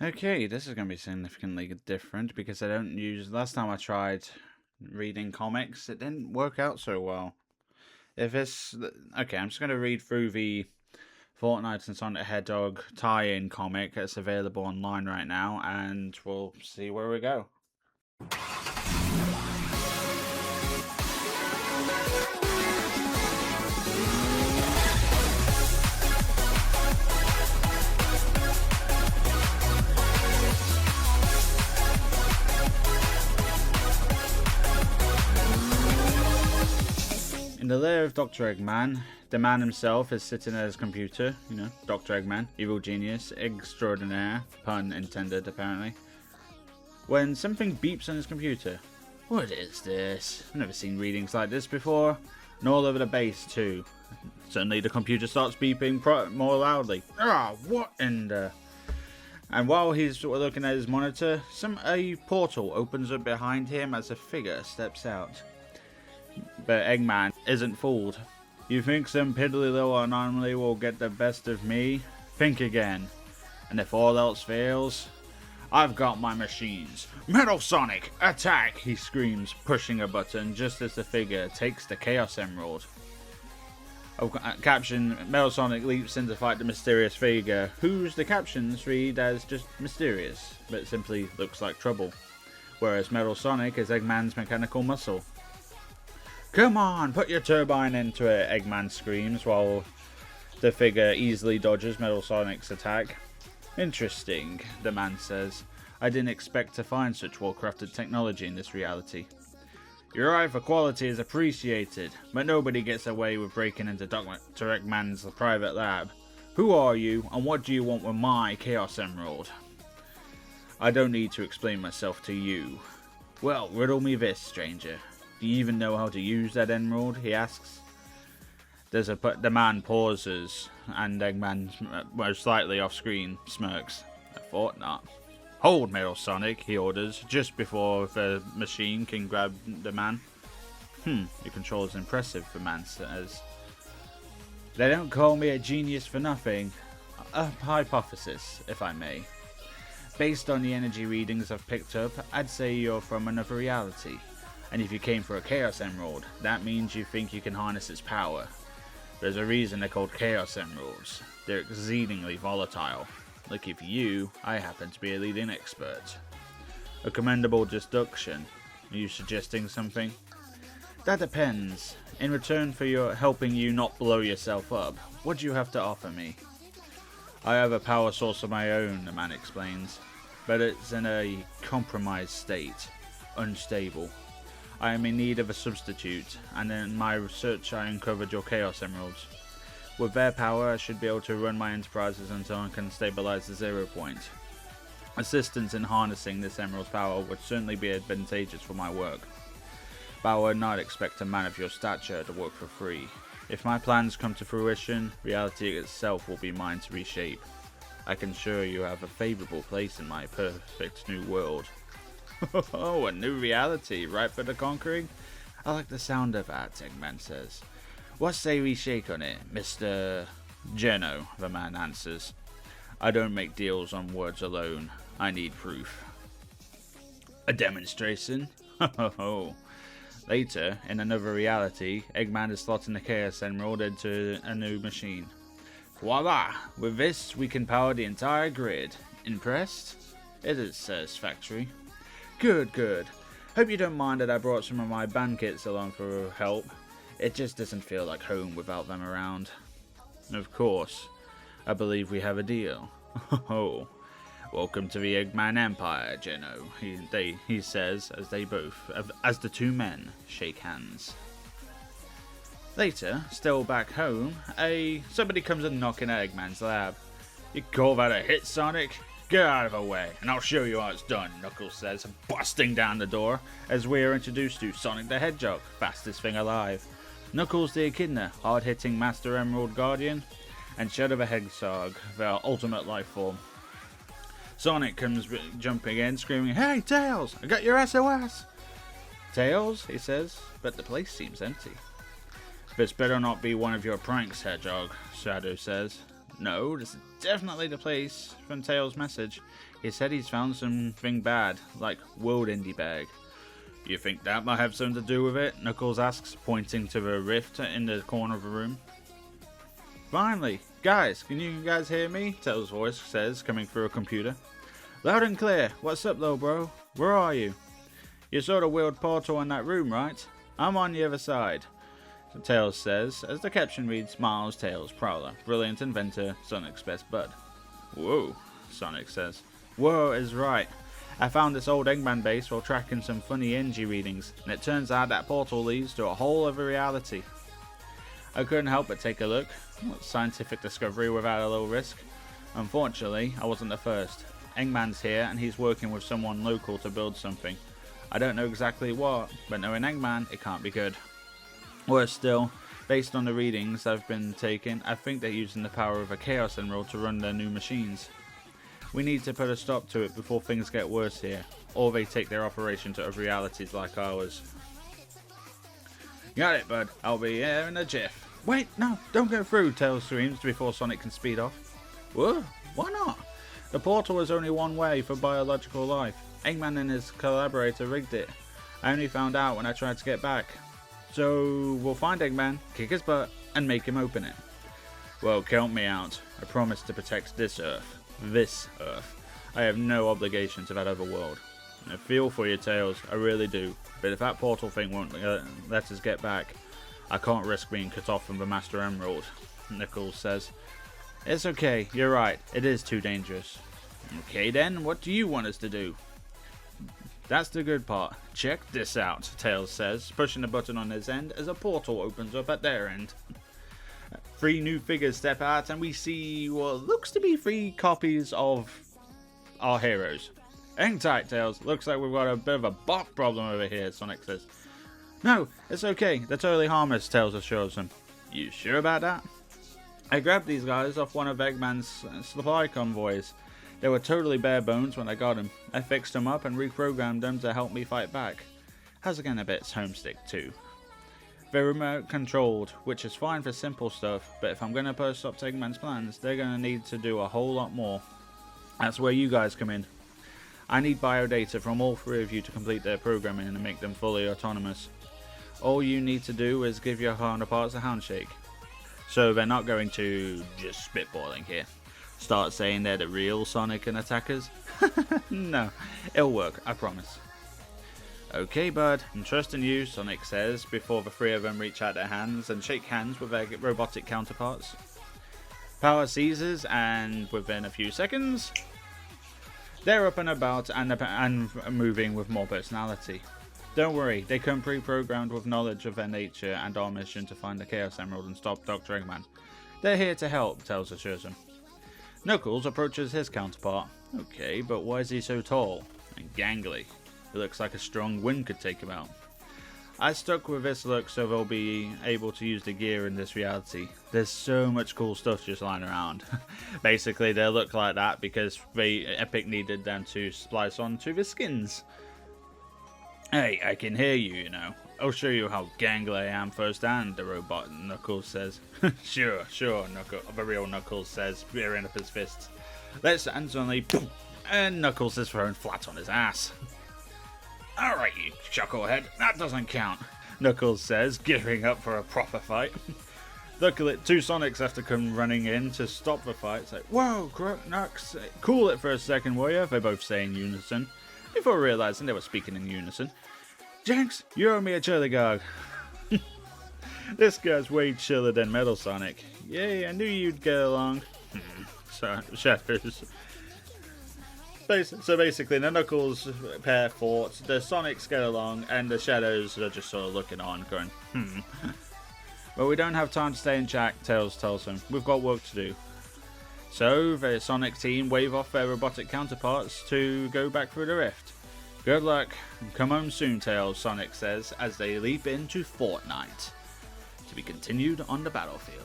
Okay, this is going to be significantly different because I don't use. Last time I tried reading comics, it didn't work out so well. If it's. Okay, I'm just going to read through the Fortnite and Sonic Hedgehog tie in comic that's available online right now, and we'll see where we go. In the lair of Dr. Eggman, the man himself is sitting at his computer, Dr. Eggman, evil genius, extraordinaire, pun intended apparently, when something beeps on his computer. What is this? I've never seen readings like this before, and all over the base too. Suddenly the computer starts beeping more loudly. What in the... And while he's looking at his monitor, a portal opens up behind him as a figure steps out. But Eggman isn't fooled. You think some piddly little anomaly will get the best of me? Think again. And if all else fails, I've got my machines. Metal Sonic, attack! He screams, pushing a button just as the figure takes the Chaos Emerald. Caption, Metal Sonic leaps in to fight the mysterious figure, whose the captions read as just mysterious, but simply looks like trouble. Whereas Metal Sonic is Eggman's mechanical muscle. Come on, put your turbine into it, Eggman screams while the figure easily dodges Metal Sonic's attack. Interesting, the man says. I didn't expect to find such well-crafted technology in this reality. Your eye for quality is appreciated, but nobody gets away with breaking into Dr. Eggman's private lab. Who are you, and what do you want with my Chaos Emerald? I don't need to explain myself to you. Well, riddle me this, stranger. Do you even know how to use that emerald? He asks. The man pauses, and Eggman, most slightly off screen, smirks. I thought not. Hold, Metal Sonic, he orders, just before the machine can grab the man. Your control is impressive, the man says. They don't call me a genius for nothing. A hypothesis, if I may. Based on the energy readings I've picked up, I'd say you're from another reality. And if you came for a Chaos Emerald, that means you think you can harness its power. There's a reason they're called Chaos Emeralds. They're exceedingly volatile. Lucky for you, I happen to be a leading expert. A commendable deduction. Are you suggesting something? That depends. In return for your helping you not blow yourself up, what do you have to offer me? I have a power source of my own, the man explains, but it's in a compromised state. Unstable. I am in need of a substitute, and in my research I uncovered your Chaos Emeralds. With their power, I should be able to run my enterprises until I can stabilize the 0 point. Assistance in harnessing this emerald's power would certainly be advantageous for my work. But I would not expect a man of your stature to work for free. If my plans come to fruition, reality itself will be mine to reshape. I can assure you have a favourable place in my perfect new world. Oh, a new reality, right for the conquering? I like the sound of that, Eggman says. What say we shake on it, Mr. Geno, the man answers. I don't make deals on words alone. I need proof. A demonstration? Ho. Later, in another reality, Eggman is slotting the Chaos Emerald into a new machine. Voila! With this, we can power the entire grid. Impressed? It is satisfactory. Good. Hope you don't mind that I brought some of my band kits along for help. It just doesn't feel like home without them around. Of course. I believe we have a deal. Oh. Welcome to the Eggman Empire, Geno, he says as the two men shake hands. Later, still back home, somebody comes and knocking at Eggman's lab. You call that a hit, Sonic? Get out of the way, and I'll show you how it's done, Knuckles says, busting down the door as we are introduced to Sonic the Hedgehog, fastest thing alive, Knuckles the Echidna, hard-hitting Master Emerald Guardian, and Shadow the Hedgehog, their ultimate life form. Sonic comes jumping in, screaming, Hey, Tails! I got your SOS! Tails, he says, but the place seems empty. This better not be one of your pranks, Hedgehog, Shadow says. No, this is definitely the place from Tails' message. He said he's found something bad, like World Indie Bag. You think that might have something to do with it? Knuckles asks, pointing to the rift in the corner of the room. Finally! Guys, can you guys hear me? Tails' voice says, coming through a computer. Loud and clear. What's up though, bro? Where are you? You saw the wheeled portal in that room, right? I'm on the other side. Tails says, as the caption reads, Miles Tails, Prowler, Brilliant Inventor, Sonic's Best Bud. Whoa, Sonic says. Whoa is right. I found this old Eggman base while tracking some funny energy readings, and it turns out that portal leads to a whole other reality. I couldn't help but take a look. What scientific discovery without a little risk? Unfortunately, I wasn't the first. Eggman's here, and he's working with someone local to build something. I don't know exactly what, but knowing Eggman, it can't be good. Worse still, based on the readings I've been taking, I think they're using the power of a Chaos Emerald to run their new machines. We need to put a stop to it before things get worse here, or they take their operation to other realities like ours. Got it, bud. I'll be here in a jiff. Wait, no, don't go through, Tails screams before Sonic can speed off. Whoa, why not? The portal is only one way for biological life. Eggman and his collaborator rigged it. I only found out when I tried to get back. So we'll find Eggman, kick his butt, and make him open it. Well, count me out. I promise to protect this Earth. This Earth. I have no obligation to that other world. I feel for you, Tails, I really do. But if that portal thing won't let us get back, I can't risk being cut off from the Master Emerald, Knuckles says. It's okay, you're right, it is too dangerous. Okay then, what do you want us to do? That's the good part. Check this out, Tails says, pushing a button on his end as a portal opens up at their end. 3 new figures step out and we see what looks to be 3 copies of our heroes. Hang tight, Tails. Looks like we've got a bit of a bot problem over here, Sonic says. No, it's okay. They're totally harmless, Tails assures him. You sure about that? I grabbed these guys off one of Eggman's supply convoys. They were totally bare bones when I got them. I fixed them up and reprogrammed them to help me fight back. How's it getting a bit homesick too? They're remote controlled, which is fine for simple stuff, but if I'm going to put a stop to Eggman's plans, they're going to need to do a whole lot more. That's where you guys come in. I need biodata from all 3 of you to complete their programming and make them fully autonomous. All you need to do is give your counterparts a handshake. So they're not going to, just spitballing here, start saying they're the real Sonic and attackers? No, it'll work, I promise. Okay, bud, I'm trusting you, Sonic says, before the 3 of them reach out their hands and shake hands with their robotic counterparts. Power seizes, and within a few seconds, they're up and about and moving with more personality. Don't worry, they come pre-programmed with knowledge of their nature and our mission to find the Chaos Emerald and stop Dr. Eggman. They're here to help, Tails assures him. Knuckles approaches his counterpart. Okay, but why is he so tall and gangly? It looks like a strong wind could take him out. I stuck with this look so they'll be able to use the gear in this reality. There's so much cool stuff just lying around. Basically, they look like that because Epic needed them to splice onto the skins. Hey, I can hear you, you know. I'll show you how gangly I am firsthand, the robot Knuckles says. Sure, Knuckles, the real Knuckles says, rearing up his fists. Let's, and suddenly, boom, and Knuckles is thrown flat on his ass. Alright, you chucklehead, that doesn't count, Knuckles says, gearing up for a proper fight. Luckily, 2 Sonics have to come running in to stop the fight. It's like, whoa, Knux, cool it for a second, will you? They both say in unison, before realizing they were speaking in unison. Jenks, you owe me a chili dog. This guy's way chiller than Metal Sonic. Yay, I knew you'd get along. So, Shadows. So basically, the Knuckles pair fought, the Sonics get along, and the Shadows are just sort of looking on, going, But we don't have time to stay in chat, Tails tells him. We've got work to do. So, the Sonic team wave off their robotic counterparts to go back through the rift. Good luck. Come home soon, Tails, Sonic says, as they leap into Fortnite. To be continued on the battlefield.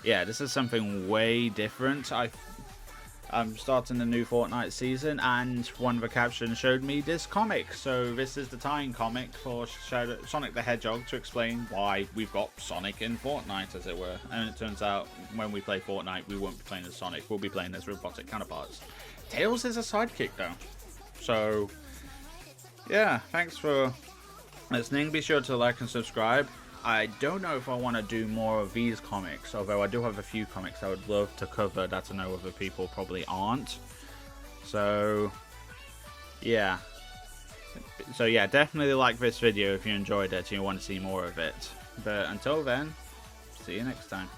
Yeah, this is something way different. I'm starting the new Fortnite season, and one of the captions showed me this comic. So this is the tie-in comic for Sonic the Hedgehog to explain why we've got Sonic in Fortnite, as it were. And it turns out when we play Fortnite, we won't be playing as Sonic. We'll be playing as robotic counterparts. Tails is a sidekick, though. So, yeah, thanks for listening. Be sure to like and subscribe. I don't know if I want to do more of these comics, although I do have a few comics I would love to cover that I know other people probably aren't. So, yeah. Definitely like this video if you enjoyed it and you want to see more of it. But until then, see you next time.